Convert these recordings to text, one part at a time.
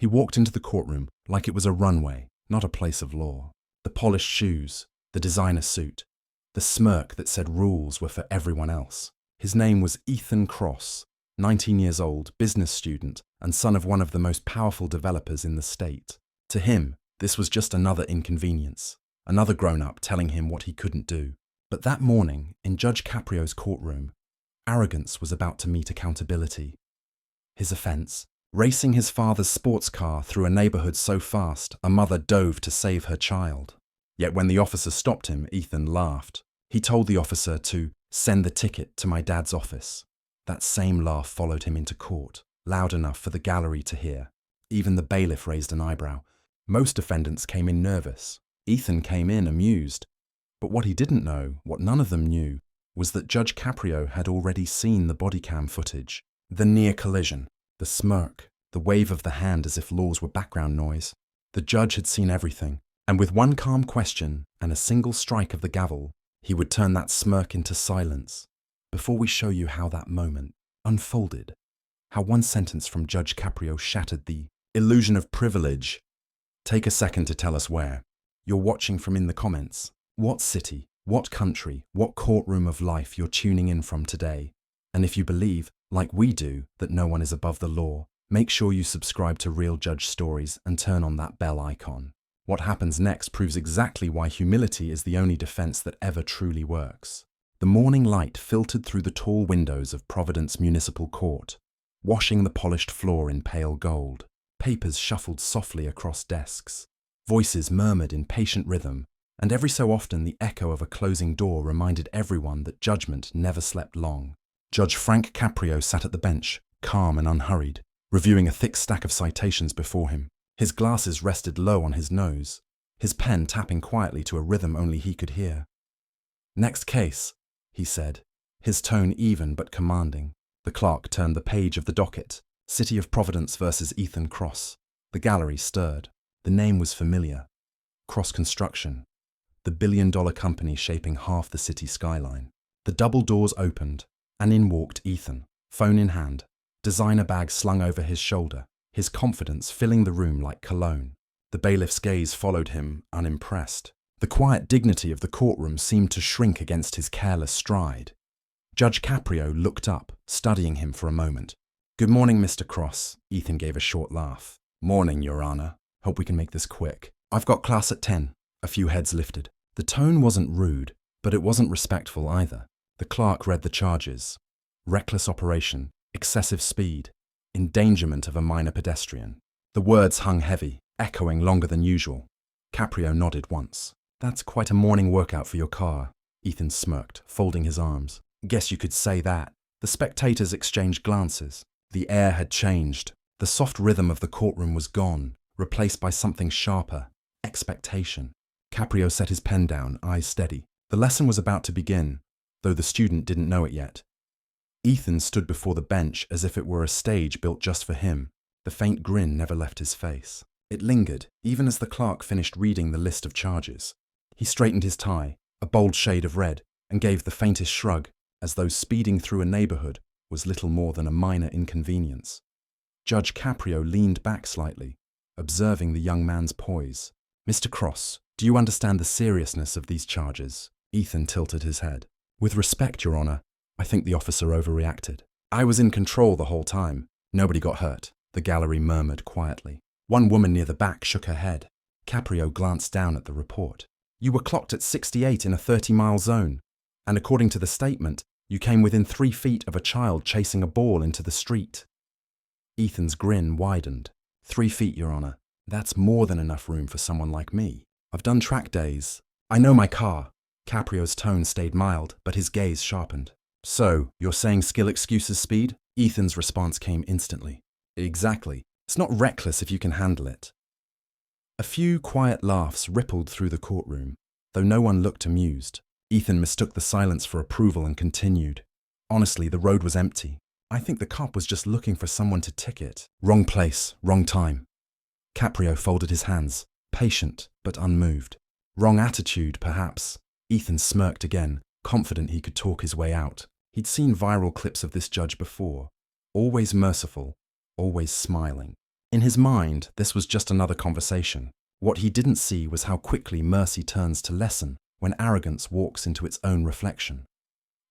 He walked into the courtroom like it was a runway, not a place of law. The polished shoes, the designer suit, the smirk that said rules were for everyone else. His name was Ethan Cross, 19 years old, business student, and son of one of the most powerful developers in the state. To him, this was just another inconvenience, another grown-up telling him what he couldn't do. But that morning, in Judge Caprio's courtroom, arrogance was about to meet accountability. His offense: racing his father's sports car through a neighborhood so fast a mother dove to save her child. Yet when the officer stopped him, Ethan laughed. He told the officer to send the ticket to my dad's office. That same laugh followed him into court, loud enough for the gallery to hear. Even the bailiff raised an eyebrow. Most defendants came in nervous. Ethan came in amused. But what he didn't know, what none of them knew, was that Judge Caprio had already seen the body cam footage. The near collision, the smirk, the wave of the hand as if laws were background noise. The judge had seen everything, and with one calm question and a single strike of the gavel, he would turn that smirk into silence. Before we show you how that moment unfolded, how one sentence from Judge Caprio shattered the illusion of privilege, take a second to tell us where. You're watching from in the comments. What city, what country, what courtroom of life you're tuning in from today. And if you believe, like we do, that no one is above the law, make sure you subscribe to Real Judge Stories and turn on that bell icon. What happens next proves exactly why humility is the only defense that ever truly works. The morning light filtered through the tall windows of Providence Municipal Court, washing the polished floor in pale gold. Papers shuffled softly across desks. Voices murmured in patient rhythm, and every so often the echo of a closing door reminded everyone that judgment never slept long. Judge Frank Caprio sat at the bench, calm and unhurried, reviewing a thick stack of citations before him. His glasses rested low on his nose, his pen tapping quietly to a rhythm only he could hear. "Next case," he said, his tone even but commanding. The clerk turned the page of the docket. City of Providence versus Ethan Cross. The gallery stirred. The name was familiar. Cross Construction, the billion-dollar company shaping half the city skyline. The double doors opened, and in walked Ethan, phone in hand, designer bag slung over his shoulder, his confidence filling the room like cologne. The bailiff's gaze followed him, unimpressed. The quiet dignity of the courtroom seemed to shrink against his careless stride. Judge Caprio looked up, studying him for a moment. "Good morning, Mr. Cross." Ethan gave a short laugh. "Morning, Your Honor. Hope we can make this quick. I've got class at 10. A few heads lifted. The tone wasn't rude, but it wasn't respectful either. The clerk read the charges. Reckless operation, excessive speed, endangerment of a minor pedestrian. The words hung heavy, echoing longer than usual. Caprio nodded once. "That's quite a morning workout for your car." Ethan smirked, folding his arms. "Guess you could say that." The spectators exchanged glances. The air had changed. The soft rhythm of the courtroom was gone, replaced by something sharper: expectation. Caprio set his pen down, eyes steady. The lesson was about to begin, though the student didn't know it yet. Ethan stood before the bench as if it were a stage built just for him. The faint grin never left his face. It lingered, even as the clerk finished reading the list of charges. He straightened his tie, a bold shade of red, and gave the faintest shrug, as though speeding through a neighborhood was little more than a minor inconvenience. Judge Caprio leaned back slightly, observing the young man's poise. "Mr. Cross, do you understand the seriousness of these charges?" Ethan tilted his head. "With respect, Your Honor, I think the officer overreacted. I was in control the whole time. Nobody got hurt," the gallery murmured quietly. One woman near the back shook her head. Caprio glanced down at the report. "You were clocked at 68 in a 30-mile zone, and according to the statement, you came within 3 feet of a child chasing a ball into the street." Ethan's grin widened. 3 feet, Your Honor. That's more than enough room for someone like me. I've done track days. I know my car." Caprio's tone stayed mild, but his gaze sharpened. "So, you're saying skill excuses speed?" Ethan's response came instantly. "Exactly. It's not reckless if you can handle it." A few quiet laughs rippled through the courtroom, though no one looked amused. Ethan mistook the silence for approval and continued. "Honestly, the road was empty. I think the cop was just looking for someone to ticket. Wrong place, wrong time." Caprio folded his hands, patient but unmoved. "Wrong attitude, perhaps." Ethan smirked again, confident he could talk his way out. He'd seen viral clips of this judge before. Always merciful, always smiling. In his mind, this was just another conversation. What he didn't see was how quickly mercy turns to lesson when arrogance walks into its own reflection.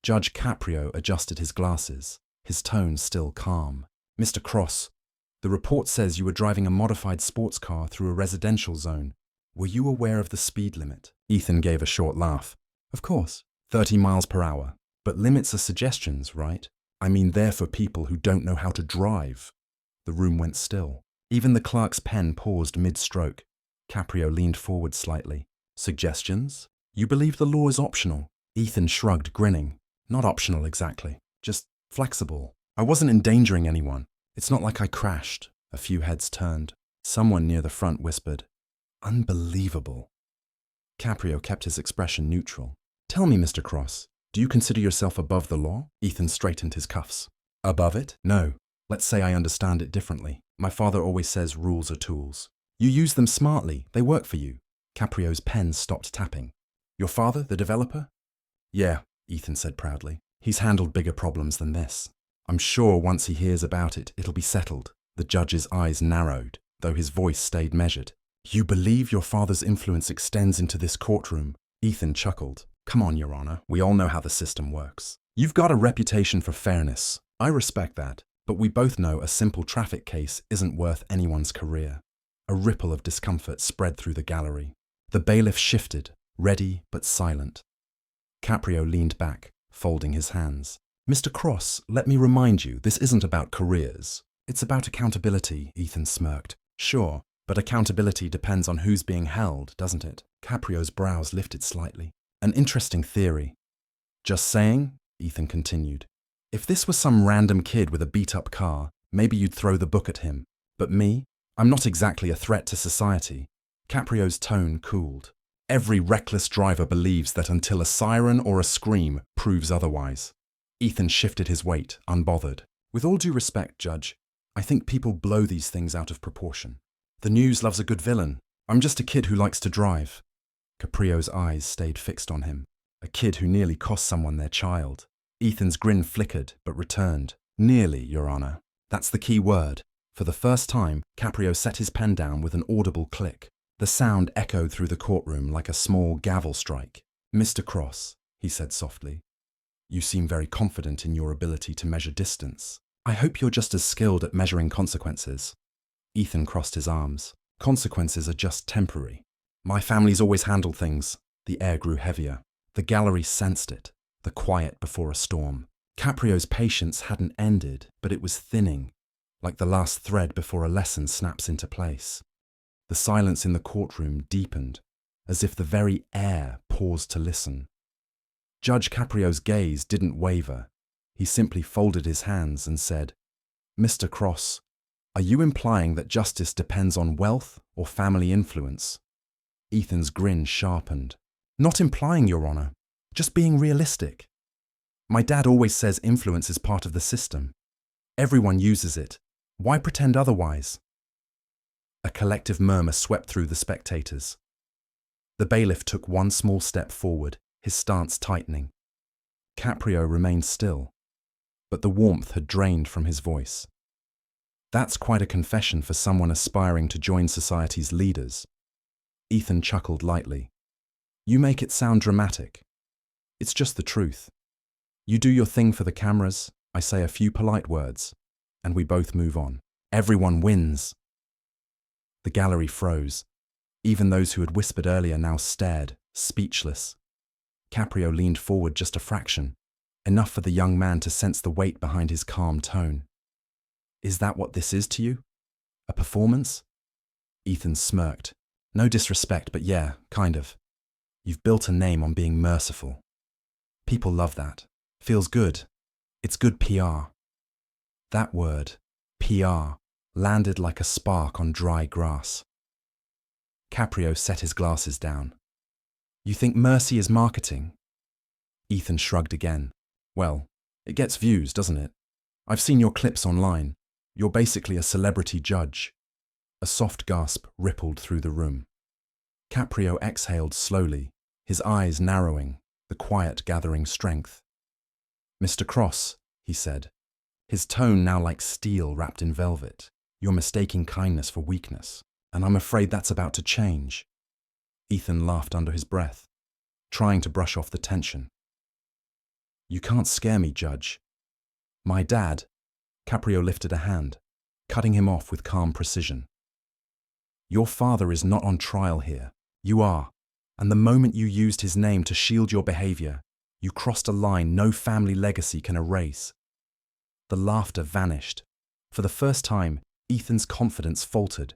Judge Caprio adjusted his glasses, his tone still calm. "Mr. Cross, the report says you were driving a modified sports car through a residential zone. Were you aware of the speed limit?" Ethan gave a short laugh. "Of course, 30 miles per hour. But limits are suggestions, right? I mean, they're for people who don't know how to drive." The room went still. Even the clerk's pen paused mid-stroke. Caprio leaned forward slightly. "Suggestions? You believe the law is optional?" Ethan shrugged, grinning. "Not optional exactly. Just flexible. I wasn't endangering anyone. It's not like I crashed." A few heads turned. Someone near the front whispered, "Unbelievable." Caprio kept his expression neutral. "Tell me, Mr. Cross, do you consider yourself above the law?" Ethan straightened his cuffs. "Above it? No. Let's say I understand it differently. My father always says rules are tools. You use them smartly. They work for you." Caprio's pen stopped tapping. "Your father, the developer?" "Yeah," Ethan said proudly. "He's handled bigger problems than this. I'm sure once he hears about it, it'll be settled." The judge's eyes narrowed, though his voice stayed measured. "You believe your father's influence extends into this courtroom?" Ethan chuckled. "Come on, Your Honor. We all know how the system works. You've got a reputation for fairness. I respect that. But we both know a simple traffic case isn't worth anyone's career." A ripple of discomfort spread through the gallery. The bailiff shifted, ready but silent. Caprio leaned back, folding his hands. "Mr. Cross, let me remind you, this isn't about careers. It's about accountability," Ethan smirked. "Sure, but accountability depends on who's being held, doesn't it?" Caprio's brows lifted slightly. "An interesting theory." "Just saying," Ethan continued. "If this was some random kid with a beat-up car, maybe you'd throw the book at him. But me? I'm not exactly a threat to society." Caprio's tone cooled. "Every reckless driver believes that until a siren or a scream proves otherwise." Ethan shifted his weight, unbothered. "With all due respect, Judge, I think people blow these things out of proportion. The news loves a good villain. I'm just a kid who likes to drive." Caprio's eyes stayed fixed on him. A kid who nearly cost someone their child. Ethan's grin flickered, but returned. "Nearly, Your Honor. That's the key word." For the first time, Caprio set his pen down with an audible click. The sound echoed through the courtroom like a small gavel strike. "Mr. Cross," he said softly, "you seem very confident in your ability to measure distance. I hope you're just as skilled at measuring consequences." Ethan crossed his arms. "Consequences are just temporary. My family's always handled things." The air grew heavier. The gallery sensed it. The quiet before a storm. Caprio's patience hadn't ended, but it was thinning, like the last thread before a lesson snaps into place. The silence in the courtroom deepened, as if the very air paused to listen. Judge Caprio's gaze didn't waver. He simply folded his hands and said, "Mr. Cross, are you implying that justice depends on wealth or family influence?" Ethan's grin sharpened. "Not implying, Your Honor. Just being realistic. My dad always says influence is part of the system. Everyone uses it. Why pretend otherwise?" A collective murmur swept through the spectators. The bailiff took one small step forward, his stance tightening. Caprio remained still, but the warmth had drained from his voice. "That's quite a confession for someone aspiring to join society's leaders." Ethan chuckled lightly. "You make it sound dramatic. It's just the truth. You do your thing for the cameras, I say a few polite words, and we both move on. Everyone wins." The gallery froze. Even those who had whispered earlier now stared, speechless. Caprio leaned forward just a fraction, enough for the young man to sense the weight behind his calm tone. "Is that what this is to you? A performance?" Ethan smirked. "No disrespect, but yeah, kind of. You've built a name on being merciful. People love that. Feels good. It's good PR." That word, PR, landed like a spark on dry grass. Caprio set his glasses down. "You think mercy is marketing?" Ethan shrugged again. "Well, it gets views, doesn't it? I've seen your clips online. You're basically a celebrity judge." A soft gasp rippled through the room. Caprio exhaled slowly, his eyes narrowing, the quiet gathering strength. "Mr. Cross," he said, his tone now like steel wrapped in velvet, You're mistaking kindness for weakness, and I'm afraid that's about to change. Ethan laughed under his breath, trying to brush off the tension. You can't scare me, Judge. My dad, Caprio lifted a hand, cutting him off with calm precision. Your father is not on trial here. You are. And the moment you used his name to shield your behavior, you crossed a line no family legacy can erase. The laughter vanished. For the first time, Ethan's confidence faltered,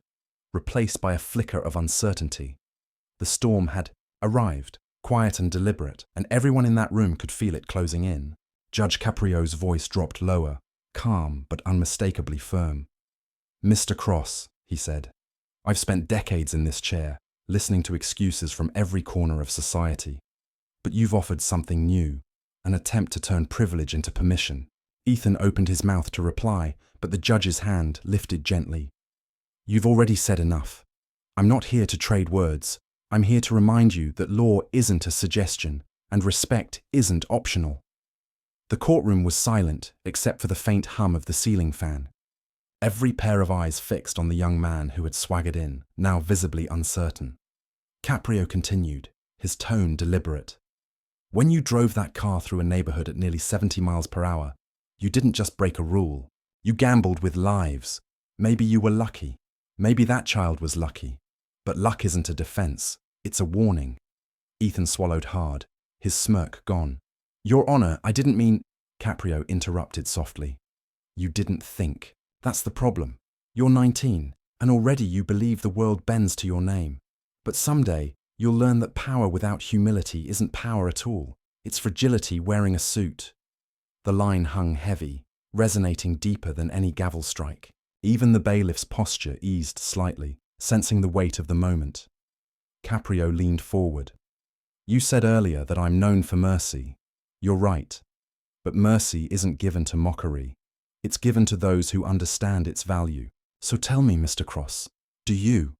replaced by a flicker of uncertainty. The storm had arrived, quiet and deliberate, and everyone in that room could feel it closing in. Judge Caprio's voice dropped lower, calm but unmistakably firm. Mr. Cross, he said, I've spent decades in this chair, listening to excuses from every corner of society. But you've offered something new, an attempt to turn privilege into permission. Ethan opened his mouth to reply, but the judge's hand lifted gently. You've already said enough. I'm not here to trade words. I'm here to remind you that law isn't a suggestion, and respect isn't optional. The courtroom was silent, except for the faint hum of the ceiling fan. Every pair of eyes fixed on the young man who had swaggered in, now visibly uncertain. Caprio continued, his tone deliberate. When you drove that car through a neighborhood at nearly 70 miles per hour, you didn't just break a rule. You gambled with lives. Maybe you were lucky. Maybe that child was lucky. But luck isn't a defense. It's a warning. Ethan swallowed hard, his smirk gone. Your Honor, I didn't mean… Caprio interrupted softly. You didn't think. That's the problem. You're 19, and already you believe the world bends to your name. But someday, you'll learn that power without humility isn't power at all. It's fragility wearing a suit. The line hung heavy, resonating deeper than any gavel strike. Even the bailiff's posture eased slightly, sensing the weight of the moment. Caprio leaned forward. You said earlier that I'm known for mercy. You're right. But mercy isn't given to mockery. It's given to those who understand its value. So tell me, Mr. Cross, do you?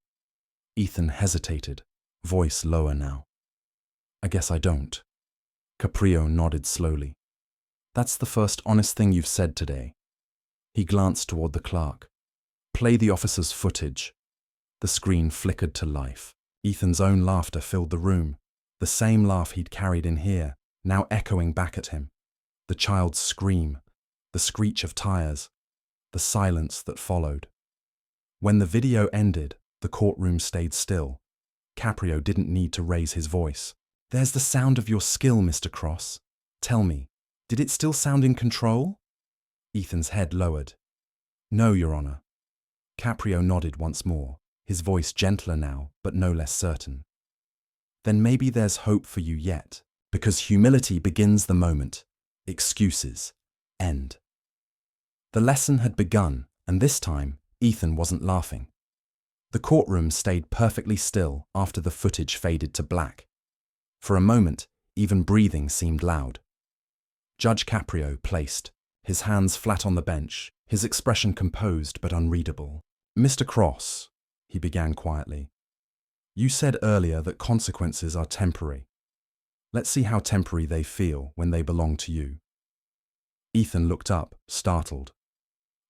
Ethan hesitated, voice lower now. I guess I don't. Caprio nodded slowly. That's the first honest thing you've said today. He glanced toward the clerk. Play the officer's footage. The screen flickered to life. Ethan's own laughter filled the room, the same laugh he'd carried in here, now echoing back at him. The child's scream, the screech of tires, the silence that followed. When the video ended, the courtroom stayed still. Caprio didn't need to raise his voice. There's the sound of your skill, Mr. Cross. Tell me, did it still sound in control? Ethan's head lowered. No, Your Honor. Caprio nodded once more, his voice gentler now, but no less certain. Then maybe there's hope for you yet, because humility begins the moment. Excuses end. The lesson had begun, and this time, Ethan wasn't laughing. The courtroom stayed perfectly still after the footage faded to black. For a moment, even breathing seemed loud. Judge Caprio placed, his hands flat on the bench, his expression composed but unreadable. Mr. Cross, he began quietly, you said earlier that consequences are temporary. Let's see how temporary they feel when they belong to you. Ethan looked up, startled.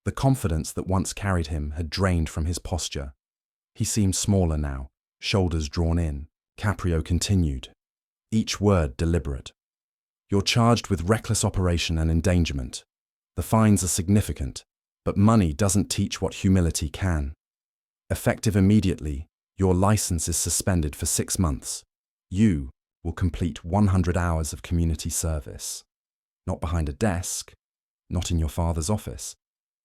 The confidence that once carried him had drained from his posture. He seemed smaller now, shoulders drawn in. Caprio continued, each word deliberate. You're charged with reckless operation and endangerment. The fines are significant, but money doesn't teach what humility can. Effective immediately, your license is suspended for 6 months. You will complete 100 hours of community service. Not behind a desk, not in your father's office,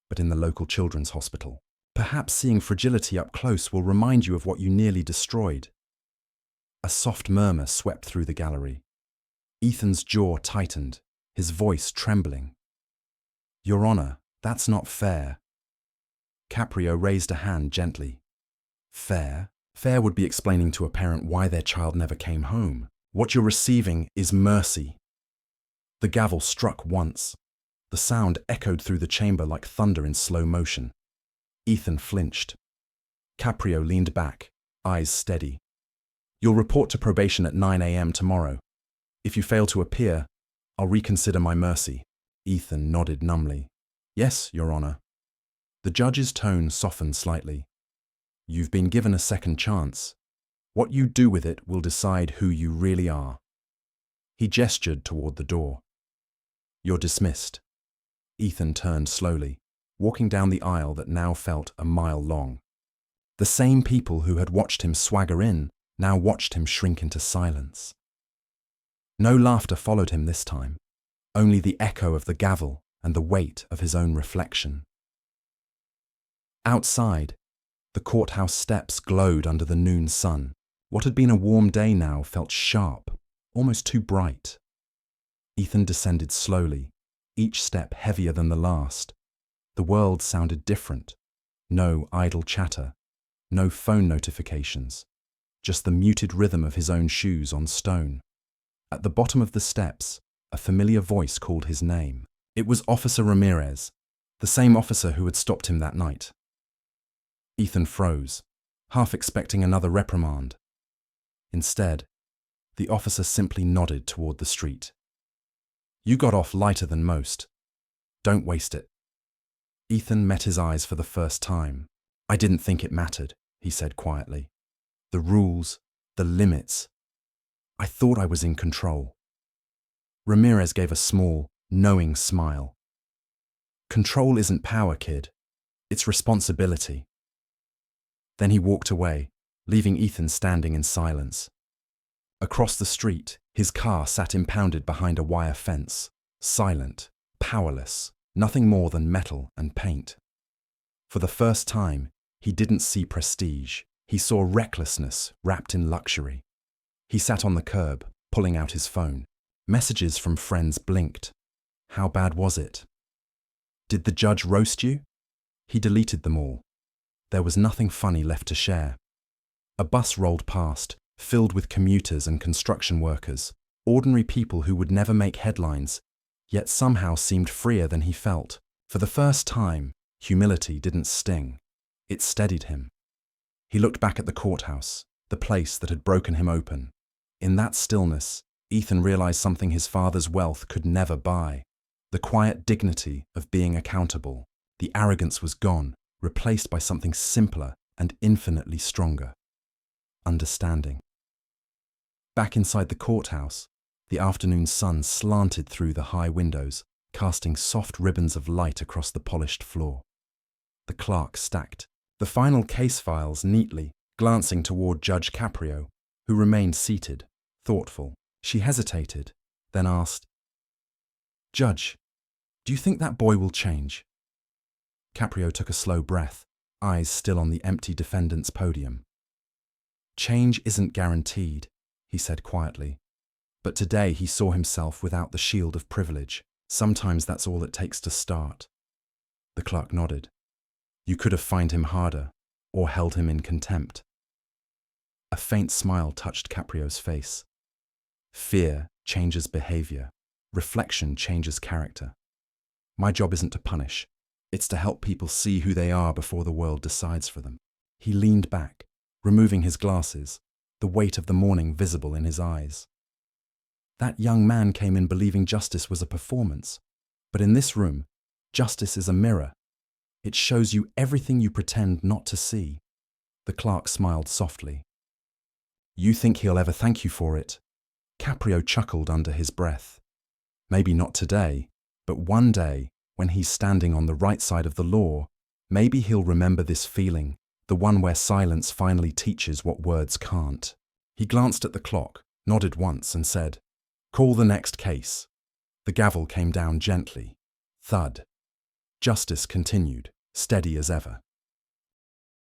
but in the local children's hospital. Perhaps seeing fragility up close will remind you of what you nearly destroyed. A soft murmur swept through the gallery. Ethan's jaw tightened, his voice trembling. Your Honor, that's not fair. Caprio raised a hand gently. Fair? Fair would be explaining to a parent why their child never came home. What you're receiving is mercy. The gavel struck once. The sound echoed through the chamber like thunder in slow motion. Ethan flinched. Caprio leaned back, eyes steady. You'll report to probation at 9 a.m. tomorrow. If you fail to appear, I'll reconsider my mercy. Ethan nodded numbly. Yes, Your Honor. The judge's tone softened slightly. You've been given a second chance. What you do with it will decide who you really are. He gestured toward the door. You're dismissed. Ethan turned slowly, walking down the aisle that now felt a mile long. The same people who had watched him swagger in now watched him shrink into silence. No laughter followed him this time, only the echo of the gavel and the weight of his own reflection. Outside, the courthouse steps glowed under the noon sun. What had been a warm day now felt sharp, almost too bright. Ethan descended slowly, each step heavier than the last. The world sounded different. No idle chatter, no phone notifications, just the muted rhythm of his own shoes on stone. At the bottom of the steps, a familiar voice called his name. It was Officer Ramirez, the same officer who had stopped him that night. Ethan froze, half expecting another reprimand. Instead, the officer simply nodded toward the street. You got off lighter than most. Don't waste it. Ethan met his eyes for the first time. I didn't think it mattered, he said quietly. The rules, the limits. I thought I was in control. Ramirez gave a small, knowing smile. Control isn't power, kid. It's responsibility. Then he walked away, leaving Ethan standing in silence. Across the street, his car sat impounded behind a wire fence, silent, powerless, nothing more than metal and paint. For the first time, he didn't see prestige. He saw recklessness wrapped in luxury. He sat on the curb, pulling out his phone. Messages from friends blinked. How bad was it? Did the judge roast you? He deleted them all. There was nothing funny left to share. A bus rolled past, filled with commuters and construction workers, ordinary people who would never make headlines, yet somehow seemed freer than he felt. For the first time, humility didn't sting. It steadied him. He looked back at the courthouse, the place that had broken him open. In that stillness, Ethan realized something his father's wealth could never buy. The quiet dignity of being accountable. The arrogance was gone, replaced by something simpler and infinitely stronger. Understanding. Back inside the courthouse, the afternoon sun slanted through the high windows, casting soft ribbons of light across the polished floor. The clerk stacked the final case files neatly, glancing toward Judge Caprio, who remained seated, thoughtful. She hesitated, then asked, Judge, do you think that boy will change? Caprio took a slow breath, eyes still on the empty defendant's podium. Change isn't guaranteed, he said quietly. But today he saw himself without the shield of privilege. Sometimes that's all it takes to start. The clerk nodded. You could have fined him harder, or held him in contempt. A faint smile touched Caprio's face. Fear changes behavior. Reflection changes character. My job isn't to punish. It's to help people see who they are before the world decides for them. He leaned back, removing his glasses, the weight of the morning visible in his eyes. That young man came in believing justice was a performance. But in this room, justice is a mirror. It shows you everything you pretend not to see. The clerk smiled softly. You think he'll ever thank you for it? Caprio chuckled under his breath. Maybe not today, but one day, when he's standing on the right side of the law, maybe he'll remember this feeling, the one where silence finally teaches what words can't. He glanced at the clock, nodded once and said, Call the next case. The gavel came down gently. Thud. Justice continued, steady as ever.